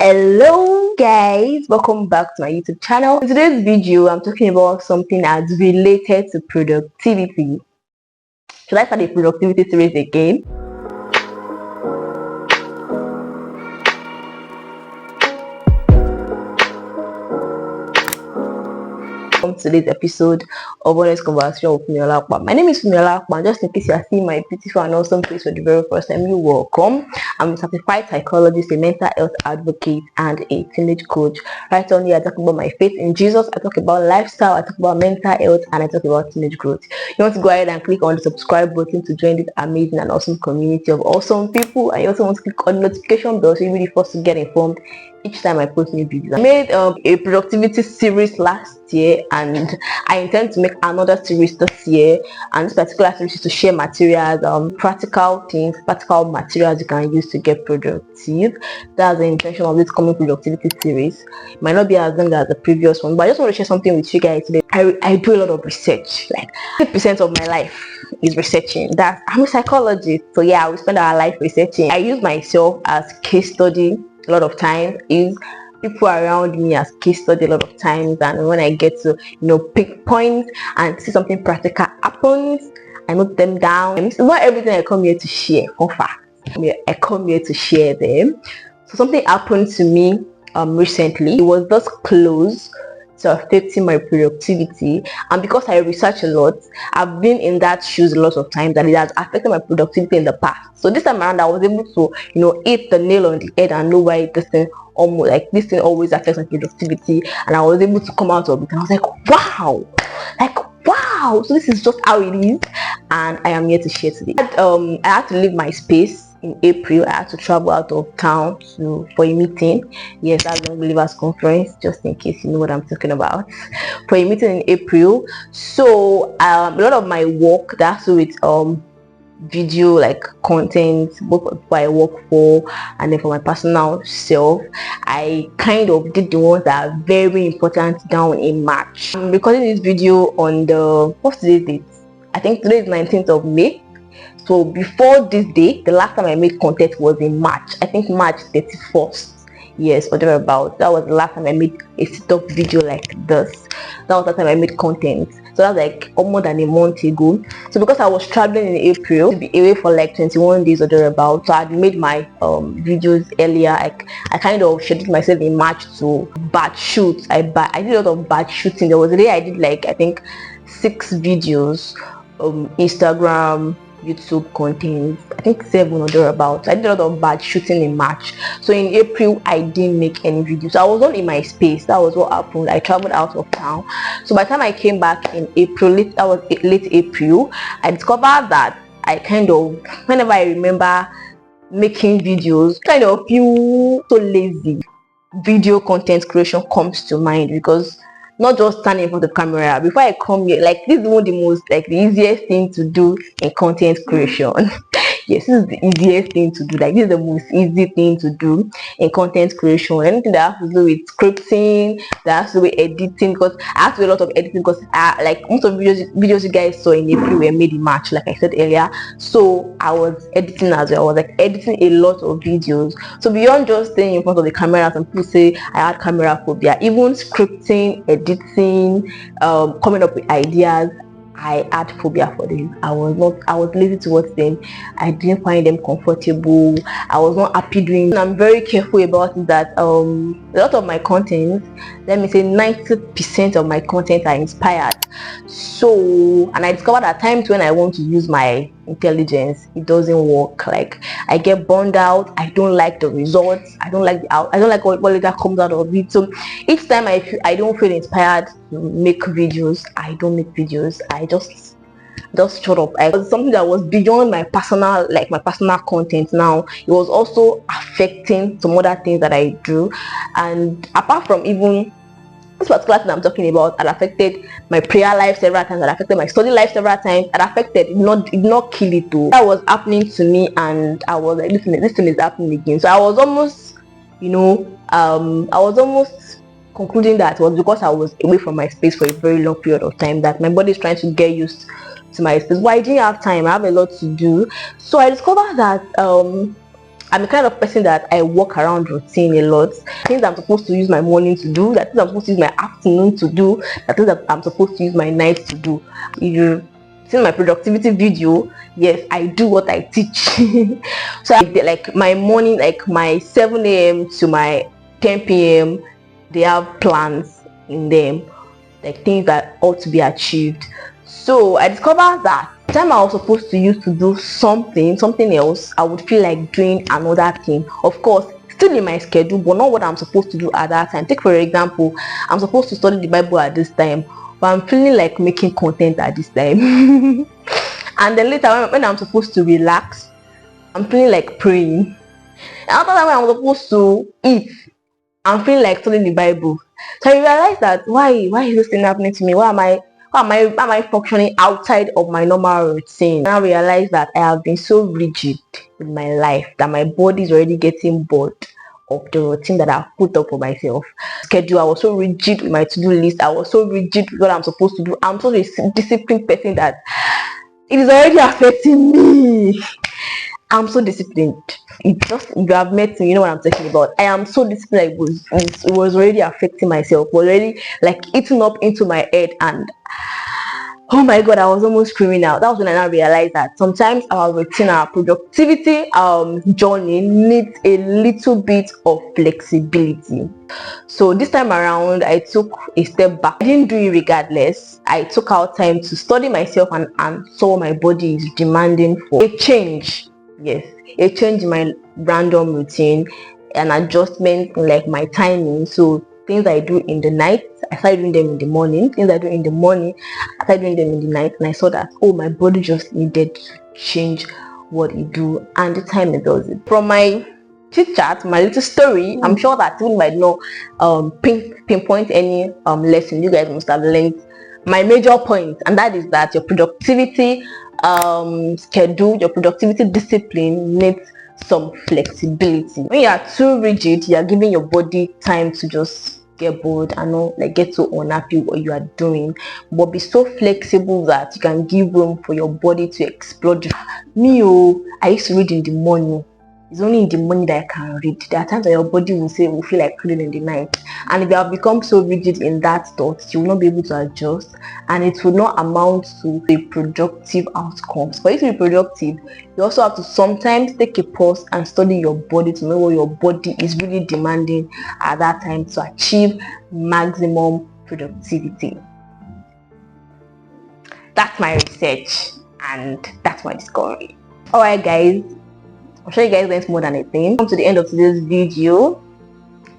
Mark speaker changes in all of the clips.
Speaker 1: Hello guys, welcome back to my YouTube channel. In today's video I'm talking about something that's related to productivity. Should I start a productivity series again? Welcome to today's episode of Honest Conversation with Fumiola Akpan. My name is Fumiola Akpan. Just in case you are seeing my beautiful and awesome face for the very first time, you're welcome. I'm a certified psychologist, a mental health advocate, and a teenage coach. Right on here, I talk about my faith in Jesus, I talk about lifestyle, I talk about mental health, and I talk about teenage growth. You want to go ahead and click on the subscribe button to join this amazing and awesome community of awesome people. And you also want to click on the notification bell so you'll be the first to get informed each time I post new videos. I made a productivity series last year and I intend to make another series this year, and this particular series is to share materials, practical things, practical materials you can use to get productive. That's the intention of this coming productivity series. It might not be as long as the previous one, but I just want to share something with you guys today. I do a lot of research. Like 50% of my life is researching. I'm a psychologist, so yeah, we spend our life researching. I use myself as case study a lot of times, is people around me as case study a lot of times, and when I get to pick points and see something practical happens, I note them down. And it's not everything I come here to share. In fact, I come here to share them. So something happened to me recently. It was just close to affecting my productivity, and because I research a lot, I've been in that shoes a lot of times, and it has affected my productivity in the past. So this time around I was able to hit the nail on the head and know why this thing always affects my productivity, and I was able to come out of it, and I was wow, so this is just how it is, and I am here to share today. I had to leave my space in April. I had to travel out of town for a meeting. Yes, that's the Believers Conference, just in case you know what I'm talking about. For a meeting in April. So a lot of my work that has to do with video, like content, both for people I work for and then for my personal self, I kind of did the ones that are very important down in March. I'm recording this video on what's today's date? I think today is 19th of May. So before this day, the last time I made content was in March. I think March 31st. Yes, or thereabout. That was the last time I made a sit-up video like this. That was the time I made content. So that's like almost than a month ago. So because I was traveling in April to be away for like 21 days or thereabout, so I had made my videos earlier. I kind of scheduled myself in March to batch shoot. I did a lot of batch shooting. There was a day I did like I think 6 videos, Instagram, YouTube content, I think 7 or thereabouts. I did a lot of bad shooting in March. So in April I didn't make any videos. So I was not in my space. That was what happened. I traveled out of town. So by the time I came back in April, that was late April, I discovered that I kind of, whenever I remember making videos, kind of feel so lazy. Video content creation comes to mind, because not just standing in front of the camera. Before I come here, like this is one of the most the easiest thing to do in content creation. Yes, this is the easiest thing to do. Like this is the most easy thing to do in content creation. Anything that has to do with scripting, that has to do with editing, because I have to do a lot of editing, because like most of the videos you guys saw in April were made in March, like I said earlier. So I was editing as well. I was like editing a lot of videos. So beyond just staying in front of the camera, some people say I had camera phobia. Even scripting, editing, coming up with ideas, I had phobia for them. I was lazy towards them. I didn't find them comfortable. I was not happy doing them. I'm very careful about it that a lot of my content, let me say 90% of my content are inspired. So, and I discovered at times when I want to use my intelligence, it doesn't work. Like I get burned out. I don't like the results. I don't like what later comes out of it. So each time I don't feel inspired to make videos, I don't make videos. I just shut up. It was something that was beyond my personal content. Now it was also affecting some other things that I do, and apart from even this particular thing I'm talking about, it affected my prayer life several times, it affected my study life several times, it affected, it not kill it too. That was happening to me, and I was like, this thing is happening again. So I was almost, concluding that it was because I was away from my space for a very long period of time, that my body is trying to get used to my space. But I didn't have time. I have a lot to do. So I discovered that I'm the kind of person that I walk around routine a lot. Things I'm supposed to use my morning to do, that things I'm supposed to use my afternoon to do, that things that I'm supposed to use my night to do. You see my productivity video, yes, I do what I teach. So I did, like, my morning, like my 7 a.m. to my 10 p.m. they have plans in them, like things that ought to be achieved. So I discovered that the time I was supposed to use to do something else, I would feel like doing another thing. Of course, still in my schedule, but not what I'm supposed to do at that time. Take for example, I'm supposed to study the Bible at this time, but I'm feeling like making content at this time. And then later when I'm supposed to relax, I'm feeling like praying. And after that, when I'm supposed to eat, I'm feeling like studying the Bible. So I realized that why is this thing happening to me? Why am I functioning outside of my normal routine? And I realized that I have been so rigid in my life that my body is already getting bored of the routine that I've put up for myself. Schedule, I was so rigid with my to-do list. I was so rigid with what I'm supposed to do. I'm such a disciplined person that it is already affecting me. I'm so disciplined. It just, you have met me, you know what I'm talking about. I am so disciplined. It was already affecting myself, was already like eating up into my head, and oh my god, I was almost screaming out. That was when I now realized that sometimes our routine, our productivity journey needs a little bit of flexibility. So this time around, I took a step back. I didn't do it regardless. I took out time to study myself and saw my body is demanding for a change. Yes, a change in my random routine, an adjustment in like my timing. So things I do in the night, I started doing them in the morning. Things I do in the morning, I started doing them in the night. And I saw that, oh, my body just needed to change what it do, and the time it does it. From my chit chat, my little story, I'm sure that you might not pinpoint any lesson you guys must have learned. My major point, and that is that your productivity schedule, your productivity discipline needs some flexibility. When you are too rigid, you are giving your body time to just get bored and not like get so unhappy with what you are doing. But be so flexible that you can give room for your body to explode. I used to read in the morning. It's only in the morning that I can read. There are times that your body will feel like reading in the night. And if you have become so rigid in that thought, you will not be able to adjust, and it will not amount to a productive outcome. For you to be productive, you also have to sometimes take a pause and study your body to know what your body is really demanding at that time to achieve maximum productivity. That's my research and that's my discovery. Alright guys, I'm sure you guys learned more than a thing. Come to the end of today's video.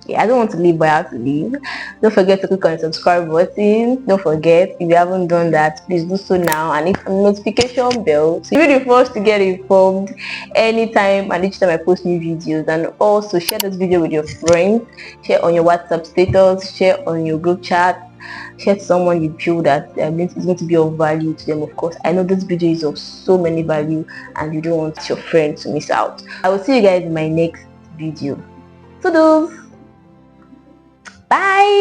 Speaker 1: Yeah, I don't want to leave, but I have to leave. Don't forget to click on the subscribe button. Don't forget, if you haven't done that, please do so now, and hit the notification bell so you'll be the first to get informed anytime and each time I post new videos. And also share this video with your friends, share on your WhatsApp status, share on your group chat, share to someone you feel that is going to be of value to them. Of course, I know this video is of so many value and you don't want your friends to miss out. I will see you guys in my next video. Toodles! Bye!